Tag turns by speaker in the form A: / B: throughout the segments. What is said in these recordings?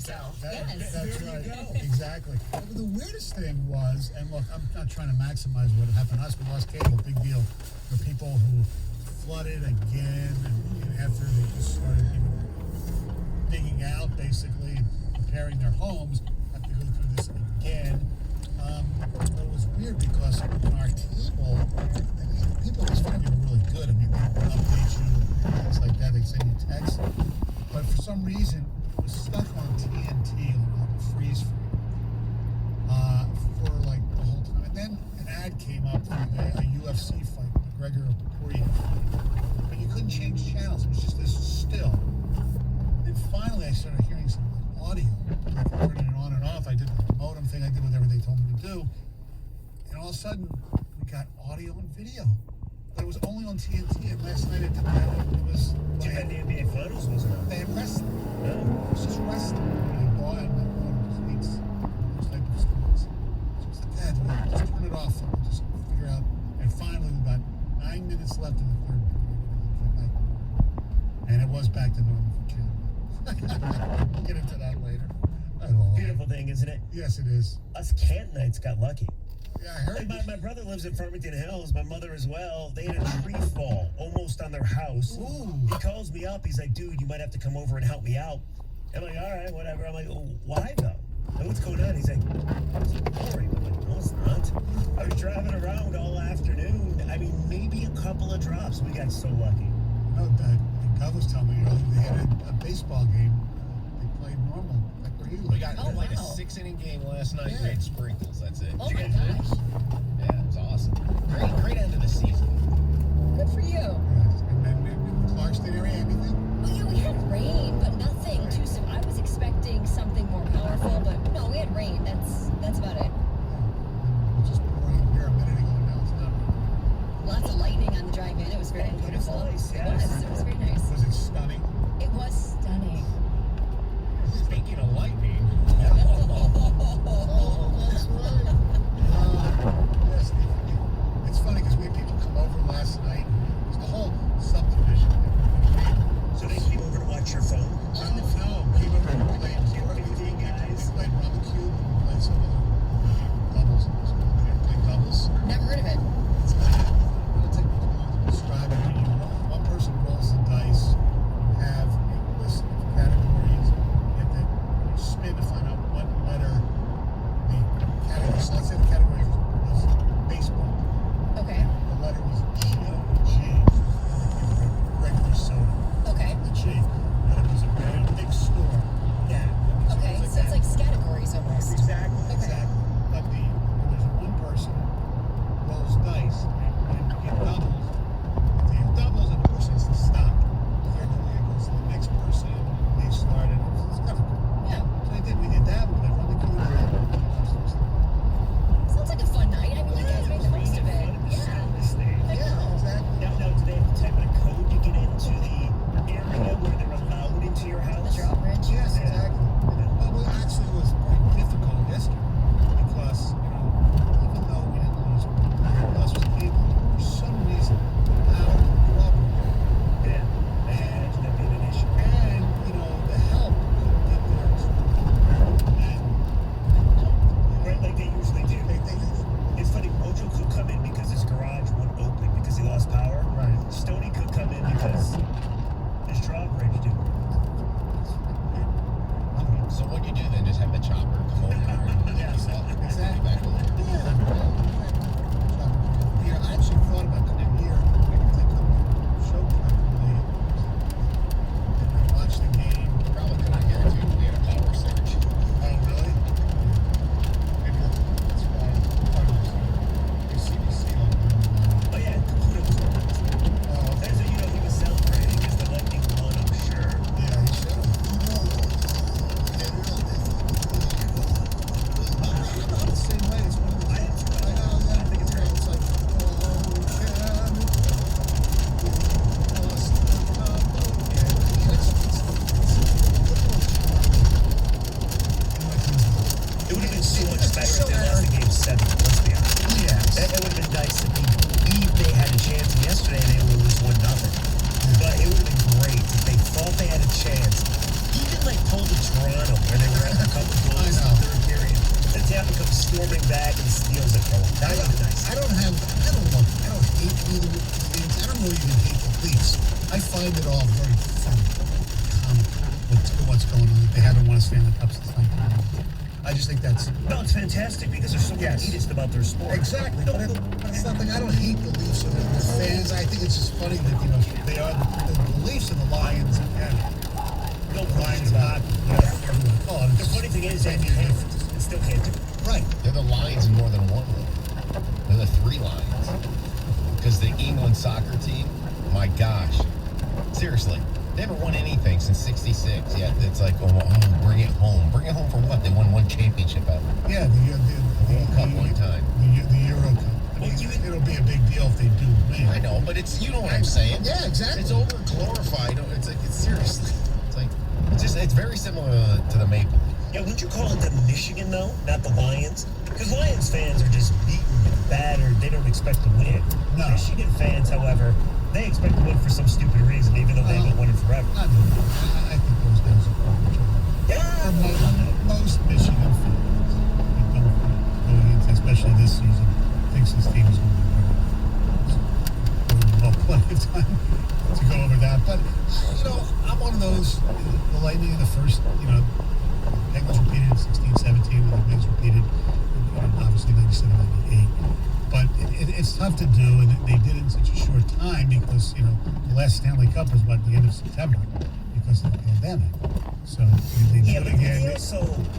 A: Yes.
B: That's right. Exactly. But the weirdest thing was, and look, I'm not trying to maximize what happened to us. We lost cable, big deal. For people who flooded again, and after they just started digging out, basically, and preparing their homes, have to go through this again. But it was weird because on our cable, people in this family were really good. I mean, they would update you, things like that. They send you texts. But for some reason, it was stuck on TNT on freeze frame for like the whole time. And then an ad came up for a UFC fight, McGregor Poirier fight. But you couldn't change channels. It was just this still. And finally, I started hearing some audio. I turning it on and off. I did the modem thing. I did whatever they told me to do. And all of a sudden, we got audio and video. But it was only on TNT. And last night it didn't have it. It was.
C: You had the NBA Finals, wasn't it?
B: They had wrestling.
C: No.
B: It was just wrestling. And my daughter hates those type of sports. She was like, Dad, just turn it off and we'll just figure out. And finally, with about 9 minutes left in the third period, and it was back to normal for Canada. We'll get into that later.
C: Beautiful thing, isn't it?
B: Yes, it is.
C: Us Cantonites got lucky.
B: Yeah, I heard.
C: Like my brother lives in Farmington Hills, my mother as well. They had a tree fall almost on their house.
B: Ooh.
C: He calls me up. He's like, dude, you might have to come over and help me out. I'm like, all right, whatever. I'm like, oh, why though? Like, what's going on? He's like, it's boring. I'm like, no, it's not. I was driving around all afternoon. I mean, maybe a couple of drops. We got so lucky.
B: No, that Gov was telling me earlier they had a baseball game. They played normal. Like where you live.
D: We got like a 6-inning game last night.
B: Yeah.
D: We had sprinkles. That's it.
A: Oh my gosh.
D: Yeah, it was awesome. Great end of the season.
A: Good for you.
B: Yes. And then in the Clarkston area, anything?
A: Well, yeah, we had rain, but nothing too soon. I was expecting something more powerful, but no, we had rain. That's about it.
B: It was just pouring here a minute ago. Now it's not.
A: Lots of lightning on the drive in. It was very beautiful.
C: nice,
A: It
C: yes.
A: was. It was very nice.
B: Was it stunning?
A: It was stunning.
D: Speaking of lightning,
B: Oh, that's right. Yes, it's funny because we had people come over last night. It was the whole subdivision.
C: So they came over to watch your phone?
B: No, came over and played.
C: Guys.
B: Played Rubik's Cube, played some other doubles. Played doubles.
A: Never heard of it.
B: It'll take too long to describe it. One person rolls the dice. You have a list of categories. You have to spin to find out what letter the category. So let's say the category was baseball.
A: Okay.
B: The letter was G. Regular soda.
A: Okay.
B: The G. And it was a very big store. Yeah.
A: Okay. So it's like categories almost.
C: Exactly.
A: Okay.
B: Exactly. But there's one person rolls dice and get doubles. If they have doubles, and the person has to stop. Therefore, it goes to the next person. They started. It's kind of cool.
A: Yeah.
B: So we did that. We played Rubik's Cube.
A: Sounds like a fun night. I mean, you guys made the most of it. Yeah.
B: Yeah, exactly.
C: Now, do they have to type in a code to get into the area where they're allowed into your
A: The
C: house?
A: drawbridge.
B: Yes, exactly. Well, actually, it was pretty difficult yesterday because, even though we didn't lose, lost was cable, for some reason, power didn't cooperate.
C: Yeah. Imagine that being an issue.
B: And, the help couldn't get there and
C: Right, like they usually do.
B: they usually.
C: It's funny, Mojo could come in because his garage wouldn't open because he lost power.
B: Right.
C: Stony could come in because his drawbridge didn't work.
D: so what you do then? Just have the chopper come over and
B: Yes, exactly.
D: back over.
B: Yeah, I actually thought about coming here if they couldn't show properly and watch the game.
D: Probably couldn't get it to if we had a power surge.
B: Oh, really? Maybe that's why part of the CBC on
C: Oh yeah, Caputo was working.
B: Oh,
C: As he was celebrating because the Lightning won, I'm sure.
B: yeah, he should have. I'm the same way. It's one of the
C: I am too.
B: I know, yeah.
C: I think it's great.
B: It's like,
C: It would have been so much better if they lost the game 7, let's be honest.
B: yes.
C: It would have been nice if they had a chance. Yesterday they only lose 1-0. But it would have been great if they thought they had a chance. Even like pull to Toronto where they were swarming back and steals it from them. That would be nice.
B: I don't hate either teams. I don't really even hate the Leafs. I find it all very fun, comical, what's going on. They haven't won a Stanley Cup since 1990. I just think that's
C: No, it's fantastic because there's so many elitist about their sport.
B: exactly. But it's not like I don't hate the Leafs or the fans. I think it's just funny that they are the Leafs and the Lions and
C: No
B: Lions
C: question about
B: hockey.
C: it.
B: Whatever you want to call it.
C: The funny thing is, they can't, it still can't do it.
B: Right.
D: They're the Lions in more than one league. They're the three Lions. Because the England soccer team, my gosh. Seriously, they haven't won anything since '66. Yet it's like, oh, bring it home. Bring it home for what? They won one championship ever.
B: Yeah,
D: World Cup one time.
B: The Euro Cup. It'll be a big deal if they do win.
D: I know, but it's, you know what I'm saying.
B: Yeah, exactly.
D: It's over glorified. It's seriously. It's very similar to the Maple Leafs.
C: Yeah, wouldn't you call it the Michigan, though? Not the Lions? Because Lions fans are just beaten, battered. They don't expect to win.
B: No.
C: Michigan fans, however, they expect to win for some stupid reason, even though they haven't won it forever.
B: I think those guys are probably
C: Yeah.
B: most Michigan fans, going into, especially this season, thinks this team is going to be very well, plenty of time to go over that. But, I'm one of those, the Lightning in the first, Penguins repeated in 16, 17, the Wings repeated, obviously 97, 98. But it's tough to do, and they did it in such a short time because, the last Stanley Cup was, the end of September because of the pandemic. So they
C: Yeah,
B: do
C: but
B: it again.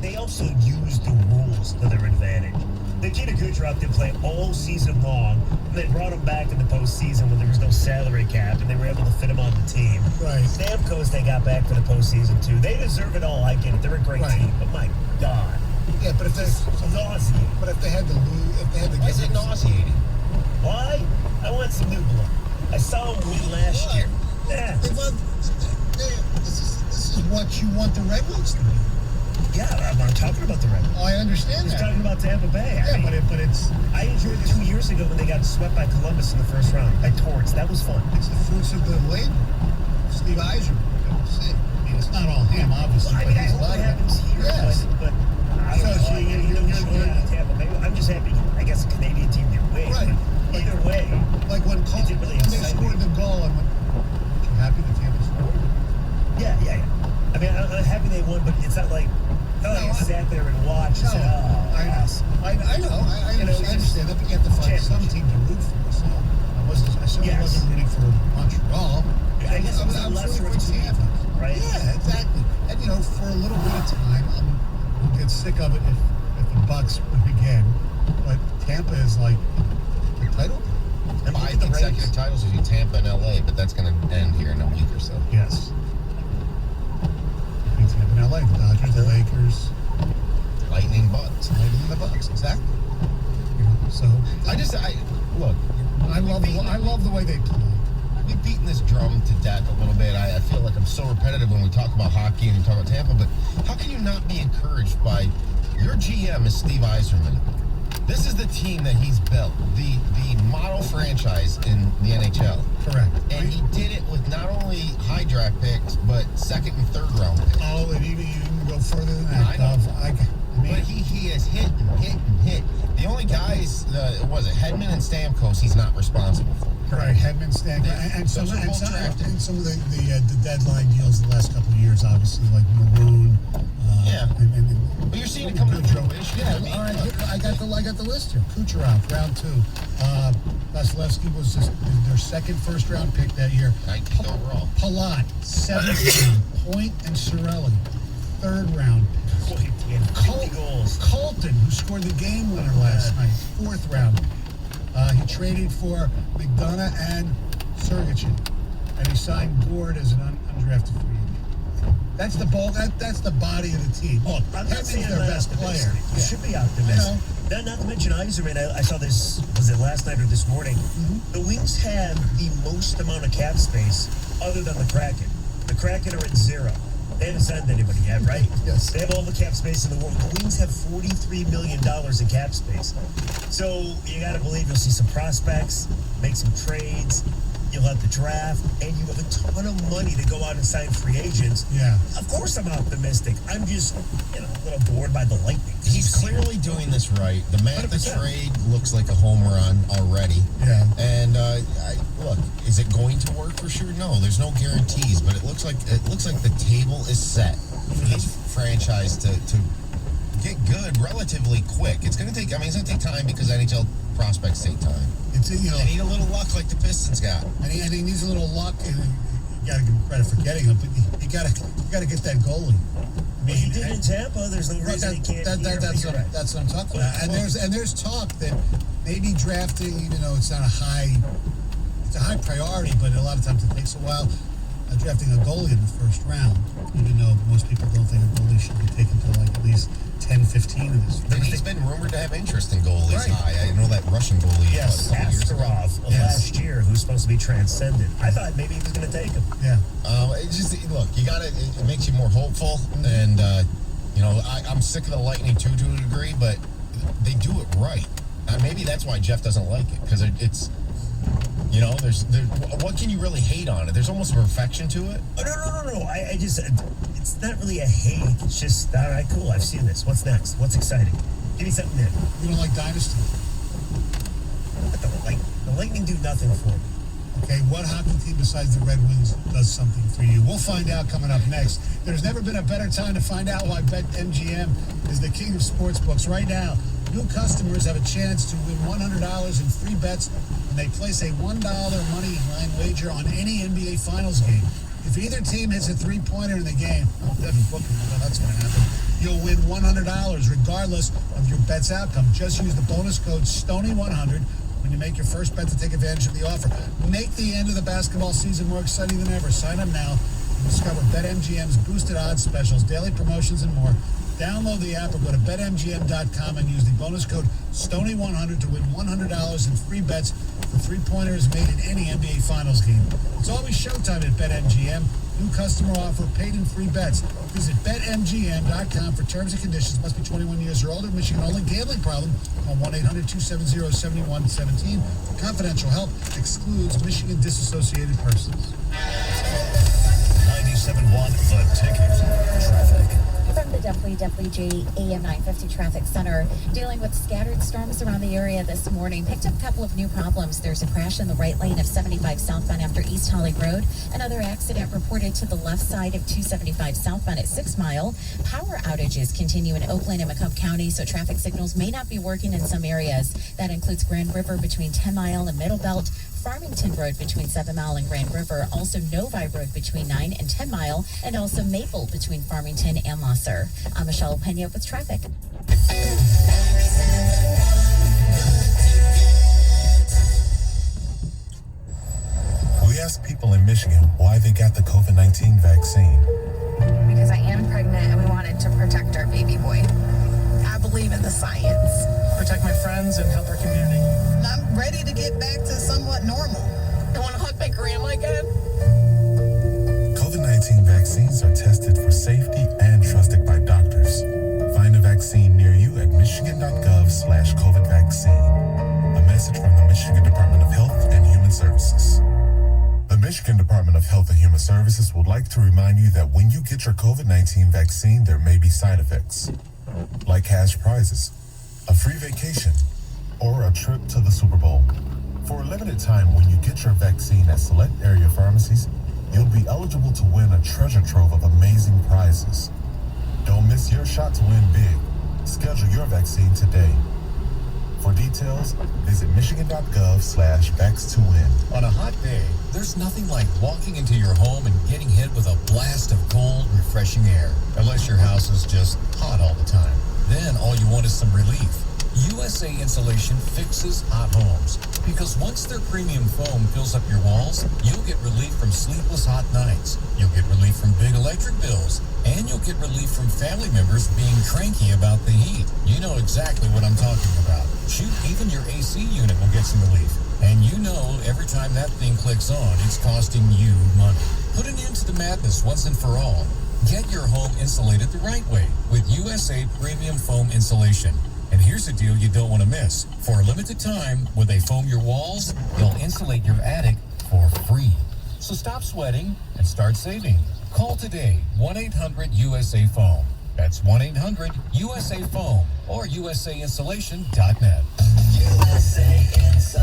C: they also use the rules to their advantage. Nikita Kucherov did play all season long, and they brought him back in the postseason when there was no salary cap, and they were able to fit him on the team.
B: Right.
C: Stamkos, they got back for the postseason too. They deserve it all. I get it. They're a great
B: Right.
C: team, but my God,
B: Yeah, but if
C: it's nauseating.
B: they had to lose, if they had to
D: Why is it nauseating?
C: Why? I want some new blood. I saw him win last year. Yeah.
B: This is what you want the Red Wings to be.
C: Yeah, I'm talking about the Red Wings.
B: Oh, I
C: I
B: understand
C: was
B: that.
C: talking about Tampa Bay.
B: Yeah, but it's
C: I enjoyed it 2 years ago when they got swept by Columbus in the first round. By Torts. That was fun.
B: it's the fruits of the labor. Steve Eiser. I mean, it's not all him, obviously,
C: Well, I
B: but
C: mean, I
B: he's a
C: hope
B: lot
C: it
B: of
C: happens
B: it.
C: here,
B: Yes.
C: but I don't
B: So
C: know.
B: you're
C: Tampa Bay. I'm just happy. I guess a Canadian team did win.
B: Right.
C: But either way,
B: like when
C: didn't really
B: they
C: excite
B: scored
C: me.
B: the goal, and you happy the Tampa scored?
C: yeah. I mean, I'm happy they won, but it's not like, you sat there and watched and said, oh,
B: I know.
C: awesome.
B: I know. I understand that, but you have to find some team to root for. So I certainly
C: Yes.
B: wasn't rooting for Montreal.
C: I guess it was a
B: I was
C: lesser
B: rooting
C: of
B: for
C: two
B: Tampa.
C: evils, right?
B: Yeah, exactly. And for a little bit of time, we'll get sick of it if the Bucks win again. But Tampa is like the title.
C: And look
D: 5
C: at the
D: consecutive
C: Rays.
D: titles between Tampa and LA, but that's going to end here in a week or so.
B: Yes. Between Tampa and LA, the Dodgers, the Lakers,
D: Lightning Bucks.
B: Lightning and the Bucks. Exactly. So
D: Look.
B: I love the way they play.
D: We've beaten this drum to death a little bit. I feel like I'm so repetitive when we talk about hockey and we talk about Tampa, but how can you not be encouraged by your GM is Steve Yzerman? This is the team that he's built, the model franchise in the NHL.
B: Correct.
D: And he did it with not only high draft picks, but second and third round picks.
B: Oh, and even you can go further than that.
D: I know.
B: I
D: But
B: mean,
D: he has hit and hit and hit. The only guys, Hedman and Stamkos, he's not responsible for.
B: right, Hedman, Stank, and some
D: Those are both drafted.
B: and some of the deadline deals the last couple of years, obviously, like Maroon.
D: Yeah.
B: And
D: But you're seeing it coming to fruition.
B: Yeah,
D: I mean,
B: all right. I got the list here. Kucherov, round 2. Vasilevsky was their second first-round pick that year.
D: 19th overall.
B: Palat, 7th round. Point and Cirelli, 3rd round.
C: Boy, he had 50 goals.
B: Colton, who scored the game winner last night, 4th round. He traded for McDonough and Sergachev, and he signed Gord as an undrafted free agent. That's the ball. That's the body of the team.
C: Look, I'm not
B: Hedman's
C: saying
B: their
C: I'm
B: best player.
C: optimistic. You should be optimistic. Not to mention Yzerman. I saw this, was it last night or this morning? The Wings have the most amount of cap space other than the Kraken. The Kraken are at 0. They haven't signed anybody yet, right?
B: Yes.
C: They have all the cap space in the world. The Wings have $43 million in cap space. So you got to believe you'll see some prospects, make some trades. you'll have the draft, and you have a ton of money to go out and sign free agents.
B: Yeah.
C: Of course I'm optimistic. I'm just, a little bored by the Lightning.
D: He's clearly doing this right. The Mathis
C: 100%.
D: trade looks like a home run already.
B: Yeah.
D: And look, is it going to work for sure? No, there's no guarantees, but it looks like the table is set for this franchise to get good relatively quick. It's going to take time because NHL prospects take time.
B: It's
D: They need a little luck like the Pistons got.
B: and he needs a little luck, and you got to give him credit for getting him, but you got to get that goalie. I
C: Well, he did in Tampa. There's no reason he can't.
B: That's what I'm talking about. And there's talk that maybe drafting, even though it's not a high priority, but a lot of times it takes a while. Drafting a goalie in the first round, even though most people don't think a goalie should be taken to like at least 10, 15 in this.
D: And he's been rumored to have interest in goalies
B: Right.
D: high. I know that Russian goalie.
C: Yes,
D: a couple years ago.
C: Askarov of
D: Yes.
C: last year, who's supposed to be transcendent. I thought maybe he was going to take him.
B: Yeah.
D: It's just look, it makes you more hopeful, and I'm sick of the Lightning too to a degree, but they do it right. Maybe that's why Jeff doesn't like it, because it's. What can you really hate on it? There's almost a perfection to it.
C: Oh, no. I just, it's not really a hate. It's just, all right, cool. I've seen this. What's next? What's exciting? Give me something new.
B: You don't like Dynasty?
C: But the Lightning do nothing for me.
B: Okay, what hockey team besides the Red Wings does something for you? We'll find out coming up next. There's never been a better time to find out why BetMGM is the king of sportsbooks. Right now, new customers have a chance to win $100 in free bets when they place a $1 money line wager on any NBA Finals game. If either team hits a three-pointer in the game, Devin Booker, that's going to happen, you'll win $100 regardless of your bet's outcome. Just use the bonus code STONY100 when you make your first bet to take advantage of the offer. Make the end of the basketball season more exciting than ever. Sign up now and discover BetMGM's boosted odds specials, daily promotions, and more. Download the app or go to BetMGM.com and use the bonus code STONY100 to win $100 in free bets for three-pointers made in any NBA Finals game. It's always showtime at BetMGM. New customer offer, paid in free bets. Visit BetMGM.com for terms and conditions. Must be 21 years or older. Michigan only. Gambling problem? Call 1-800-270-7117. For confidential help. Excludes Michigan disassociated persons.
C: 97.1 The Ticket. Traffic.
E: From the WWJ AM 950 Traffic Center, dealing with scattered storms around the area this morning. Picked up a couple of new problems. There's a crash in the right lane of 75 southbound after East Holly Road. Another accident reported to the left side of 275 southbound at 6 Mile. Power outages continue in Oakland and Macomb County, so traffic signals may not be working in some areas. That includes Grand River between 10 Mile and Middle Belt, Farmington Road between 7 Mile and Grand River, also Novi Road between 9 and 10 Mile, and also Maple between Farmington and Lasser. I'm Michelle Pena with traffic.
F: We asked people in Michigan why they got the COVID-19 vaccine.
G: Because I am pregnant and we wanted to protect our baby boy. I believe in the science.
H: Protect my friends and help our community.
G: I'm ready to get back to somewhat normal. I want to hug my grandma again.
F: COVID-19 vaccines are tested for safety and trusted by doctors. Find a vaccine near you at michigan.gov/COVID vaccine. A message from the Michigan Department of Health and Human Services. The Michigan Department of Health and Human Services would like to remind you that when you get your COVID-19 vaccine, there may be side effects, like cash prizes, a free vacation, or a trip to the Super Bowl. For a limited time, when you get your vaccine at select area pharmacies, you'll be eligible to win a treasure trove of amazing prizes. Don't miss your shot to win big. Schedule your vaccine today. For details, visit michigan.gov/vax2win.
I: On a hot day, there's nothing like walking into your home and getting hit with a blast of cold, refreshing air. Unless your house is just hot all the time. Then all you want is some relief. USA Insulation fixes hot homes. Because once their premium foam fills up your walls, you'll get relief from sleepless hot nights. You'll get relief from big electric bills. And you'll get relief from family members being cranky about the heat. You know exactly what I'm talking about. Shoot, even your AC unit will get some relief. And you know every time that thing clicks on, it's costing you money. Put an end to the madness once and for all. Get your home insulated the right way with USA Premium Foam Insulation. And here's a deal you don't want to miss. For a limited time, when they foam your walls, they'll insulate your attic for free. So stop sweating and start saving. Call today, 1-800-USA-FOAM. That's 1-800-USA-FOAM or USAinsulation.net.
C: USA